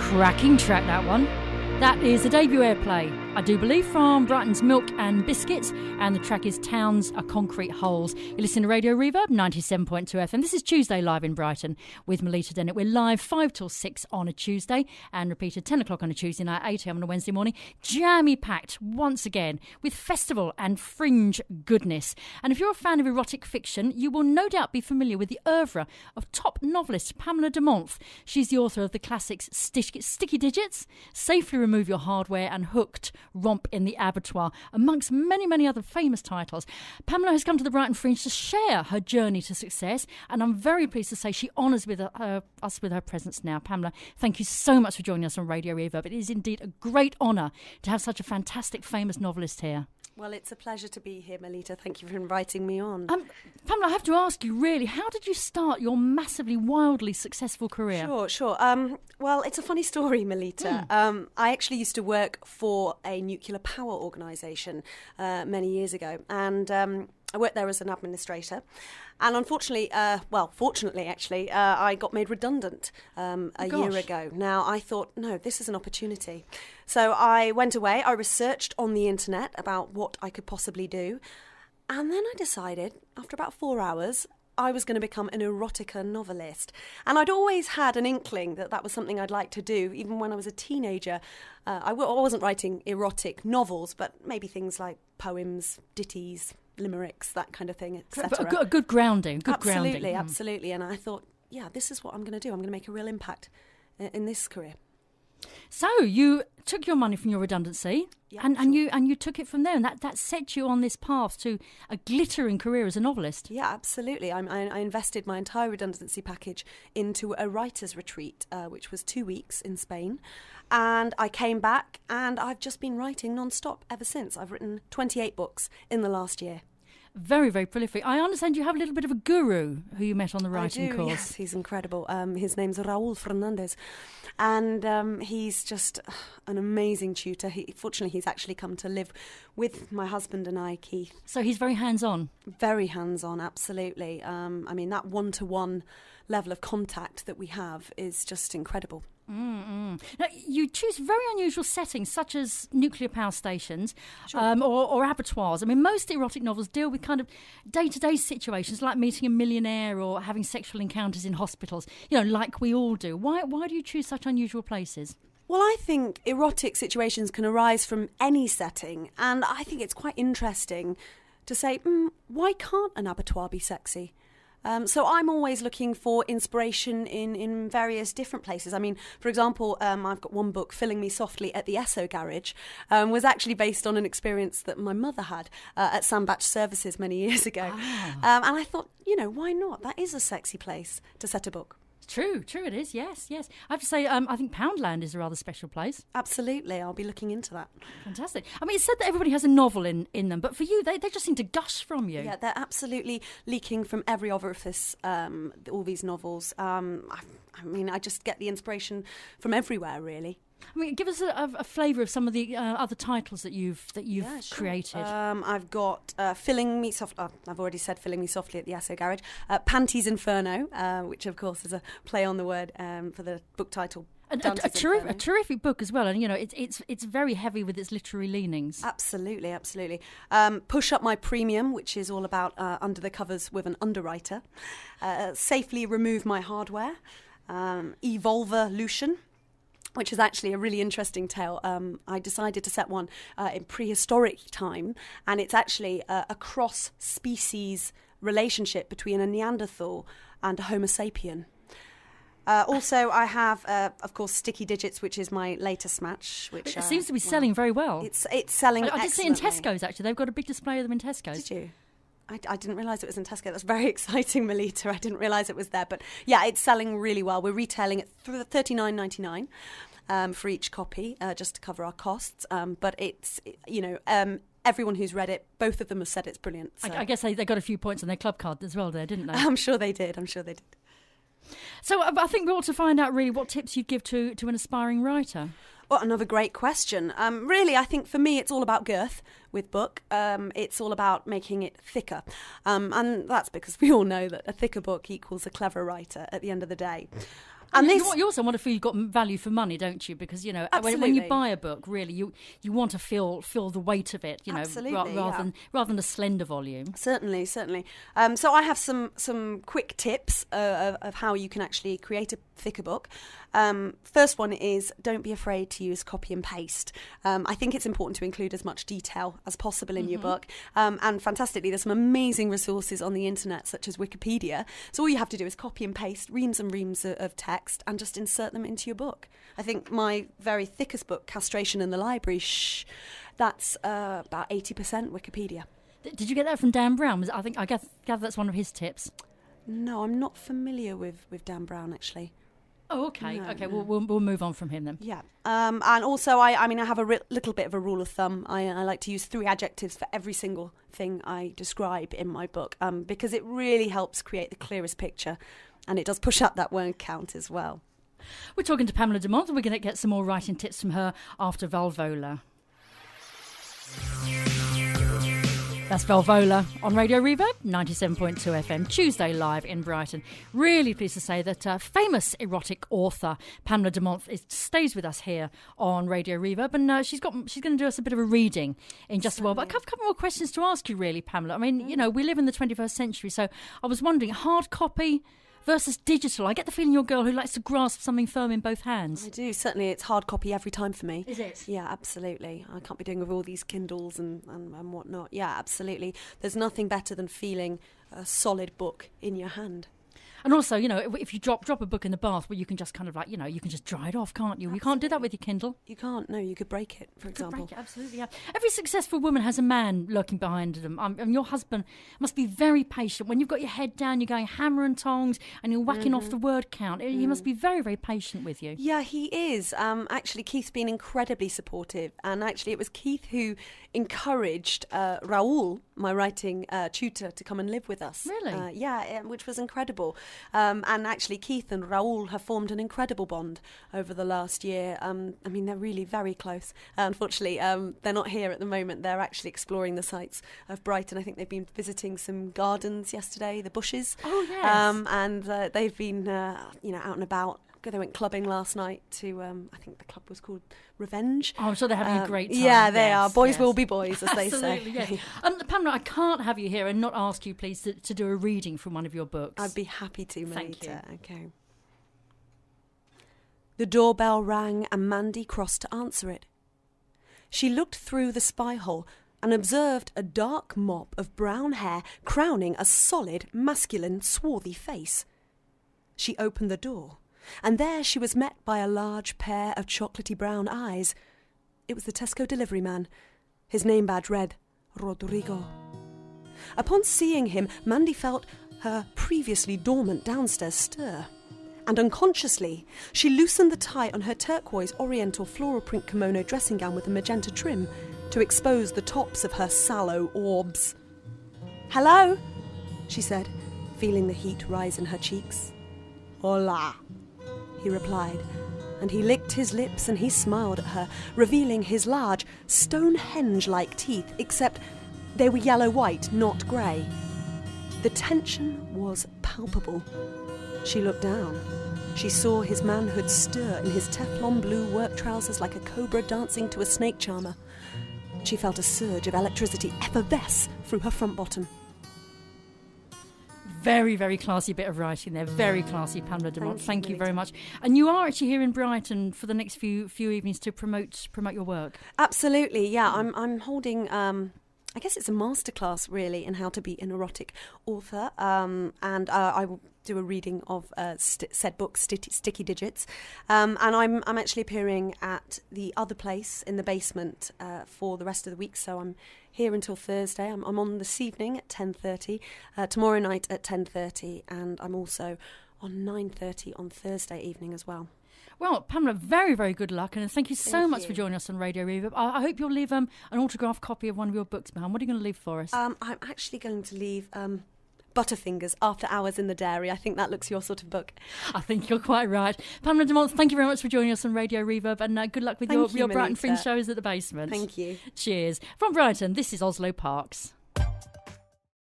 Cracking track, that one. That is a debut airplay, I do believe, from Brighton's Milk and Biscuits, and the track is Towns Are Concrete Holes. You listen to Radio Reverb 97.2 FM. This is Tuesday Live in Brighton with Melita Dennett. We're live 5 till 6 on a Tuesday and repeated 10 o'clock on a Tuesday night, 8 a.m. on a Wednesday morning. Jammy packed once again with festival and fringe goodness. And if you're a fan of erotic fiction, you will no doubt be familiar with the oeuvre of top novelist Pamela DeMenthe. She's the author of the classics Sticky Digits, Safely Remove Your Hardware, and Hooked, Romp in the Abattoir, amongst many, many other famous titles. Pamela has come to the Brighton Fringe to share her journey to success, and I'm very pleased to say she honours us with her presence now. Pamela, thank you so much for joining us on Radio Reverb. It is indeed a great honour to have such a fantastic, famous novelist here. Well, it's a pleasure to be here, Melita. Thank you for inviting me on. Pamela, I have to ask you, really, how did you start your massively, wildly successful career? Sure. Well, it's a funny story, Melita. I actually used to work for a nuclear power organisation many years ago, and I worked there as an administrator. And unfortunately, fortunately, I got made redundant a year ago. Now, I thought, no, this is an opportunity. So I went away, I researched on the internet about what I could possibly do. And then I decided, after about 4 hours, I was going to become an erotica novelist. And I'd always had an inkling that that was something I'd like to do, even when I was a teenager. I wasn't writing erotic novels, but maybe things like poems, ditties, limericks, that kind of thing, etc. A good grounding. Absolutely. And I thought, yeah, this is what I'm going to do. I'm going to make a real impact in this career. So you took your money from your redundancy, and you took it from there, and that set you on this path to a glittering career as a novelist. Yeah, absolutely. I invested my entire redundancy package into a writer's retreat, which was 2 weeks in Spain, and I came back, and I've just been writing non-stop ever since. I've written 28 books in the last year. Very, very prolific. I understand you have a little bit of a guru who you met on the writing course. Yes, he's incredible. His name's Raul Fernandez, and he's just an amazing tutor. Fortunately, he's actually come to live with my husband and I, Keith. So he's very hands-on? Very hands-on, absolutely. That one-to-one level of contact that we have is just incredible. Now, you choose very unusual settings, such as nuclear power stations, or abattoirs. I mean, most erotic novels deal with kind of day-to-day situations, like meeting a millionaire or having sexual encounters in hospitals, like we all do. Why do you choose such unusual places? Well, I think erotic situations can arise from any setting, and I think it's quite interesting to say, why can't an abattoir be sexy? So I'm always looking for inspiration in various different places. I mean, for example, I've got one book, Filling Me Softly at the Esso Garage, was actually based on an experience that my mother had at Sandbach Services many years ago. And I thought, why not? That is a sexy place to set a book. True it is, yes. I have to say, I think Poundland is a rather special place. Absolutely, I'll be looking into that. Fantastic. I mean, it's said that everybody has a novel in them, but for you, they just seem to gush from you. Yeah, they're absolutely leaking from every orifice, all these novels. I just get the inspiration from everywhere, really. I mean, give us a flavour of some of the other titles that you've created. I've got Filling Me Softly. I've already said Filling Me Softly at the Esso Garage. Panties Inferno, which of course is a play on the word for the book title. A terrific book as well, and it's very heavy with its literary leanings. Absolutely. Push Up My Premium, which is all about under the covers with an underwriter. Safely Remove My Hardware. Evolvolution, which is actually a really interesting tale. I decided to set one in prehistoric time, and it's actually a cross-species relationship between a Neanderthal and a Homo sapien. Also, I have, of course, Sticky Digits, which is my latest match. Which it seems to be selling very well. It's selling excellently. I did see it in Tesco's, actually. They've got a big display of them in Tesco's. Did you? I didn't realise it was in Tesco. That's very exciting, Melita. I didn't realise it was there. But yeah, it's selling really well. We're retailing it for $39.99 for each copy, just to cover our costs. But it's, everyone who's read it, both of them have said it's brilliant. So. I guess they got a few points on their club card as well there, didn't they? I'm sure they did. So I think we ought to find out really what tips you'd give to an aspiring writer. Well, another great question. Really, I think for me it's all about girth with book. It's all about making it thicker. And that's because we all know that a thicker book equals a clever writer at the end of the day. And you also want to feel you've got value for money, don't you? Because, when you buy a book, really, you want to feel the weight of it, rather than a slender volume. Certainly. So I have some quick tips of how you can actually create a thicker book. First one is, don't be afraid to use copy and paste. I think it's important to include as much detail as possible in your book. And fantastically, there's some amazing resources on the internet, such as Wikipedia. So all you have to do is copy and paste reams and reams of text and just insert them into your book. I think my very thickest book, Castration in the Library, that's about 80% Wikipedia. Did you get that from Dan Brown? I gather that's one of his tips. No, I'm not familiar with Dan Brown, actually. Oh, okay. No, okay, no. We'll move on from him then. Yeah. And also, I have a little bit of a rule of thumb. I like to use 3 adjectives for every single thing I describe in my book, because it really helps create the clearest picture, and it does push up that word count as well. We're talking to Pamela DeMenthe. We're going to get some more writing tips from her after Valvola. That's Valvola on Radio Reverb, 97.2 FM, Tuesday live in Brighton. Really pleased to say that famous erotic author Pamela DeMenthe stays with us here on Radio Reverb, and she's going to do us a bit of a reading in just a while. But a couple more questions to ask you, really, Pamela. I mean, we live in the 21st century, so I was wondering, hard copy versus digital. I get the feeling you're a girl who likes to grasp something firm in both hands. I do. Certainly, it's hard copy every time for me. Is it? Yeah, absolutely. I can't be doing with all these Kindles and whatnot. Yeah, absolutely. There's nothing better than feeling a solid book in your hand. And also, if you drop a book in the bath, well, you can just kind of you can just dry it off, can't you? Absolutely. You can't do that with your Kindle. You can't. No, you could break it, for example. Break it, absolutely, yeah. Every successful woman has a man lurking behind them. And your husband must be very patient. When you've got your head down, you're going hammer and tongs, and you're whacking off the word count. He must be very, very patient with you. Yeah, he is. Actually, Keith's been incredibly supportive. And actually, it was Keith who encouraged Raoul, my writing tutor, to come and live with us. Really? Yeah, which was incredible. And actually, Keith and Raoul have formed an incredible bond over the last year. They're really very close. Unfortunately, they're not here at the moment. They're actually exploring the sights of Brighton. I think they've been visiting some gardens yesterday, the Bushes. Oh, yes. And they've been, out and about. They went clubbing last night to, I think the club was called Revenge. Oh, I'm sure they're having a great time. Yeah, they are. Boys will be boys, as they say. Absolutely, yes. Pamela, I can't have you here and not ask you, please, to do a reading from one of your books. I'd be happy to, Melita. Thank you. Okay. The doorbell rang and Mandy crossed to answer it. She looked through the spy hole and observed a dark mop of brown hair crowning a solid, masculine, swarthy face. She opened the door. And there she was met by a large pair of chocolatey brown eyes. It was the Tesco delivery man. His name badge read, Rodrigo. Upon seeing him, Mandy felt her previously dormant downstairs stir. And unconsciously, she loosened the tie on her turquoise oriental floral print kimono dressing gown with a magenta trim to expose the tops of her sallow orbs. "Hello," she said, feeling the heat rise in her cheeks. "Hola," he replied, and he licked his lips and he smiled at her, revealing his large, Stonehenge-like teeth, except they were yellow-white, not grey. The tension was palpable. She looked down. She saw his manhood stir in his Teflon blue work trousers like a cobra dancing to a snake charmer. She felt a surge of electricity effervesce through her front bottom. Very, very classy bit of writing there. Very classy, Pamela DeMenthe. Thank you very much. And you are actually here in Brighton for the next few evenings to promote your work. Absolutely, yeah. I'm holding, I guess it's a masterclass really in how to be an erotic author. And I will do a reading of said book, Sticky Digits. And I'm actually appearing at the other place in the basement for the rest of the week. So I'm here until Thursday. I'm on this evening at 10:30, tomorrow night at 10:30, and I'm also on 9:30 on Thursday evening as well. Well, Pamela, very, very good luck, and thank you so much for joining us on Radio Reverb. I hope you'll leave an autographed copy of one of your books behind. What are you going to leave for us? I'm actually going to leave Butterfingers, After Hours in the Dairy. I think that looks your sort of book. I think you're quite right. Pamela DeMenthe, thank you very much for joining us on Radio Reverb, and good luck with your Brighton Fringe shows at the basement. Thank you. Cheers. From Brighton, this is Oslo Parks.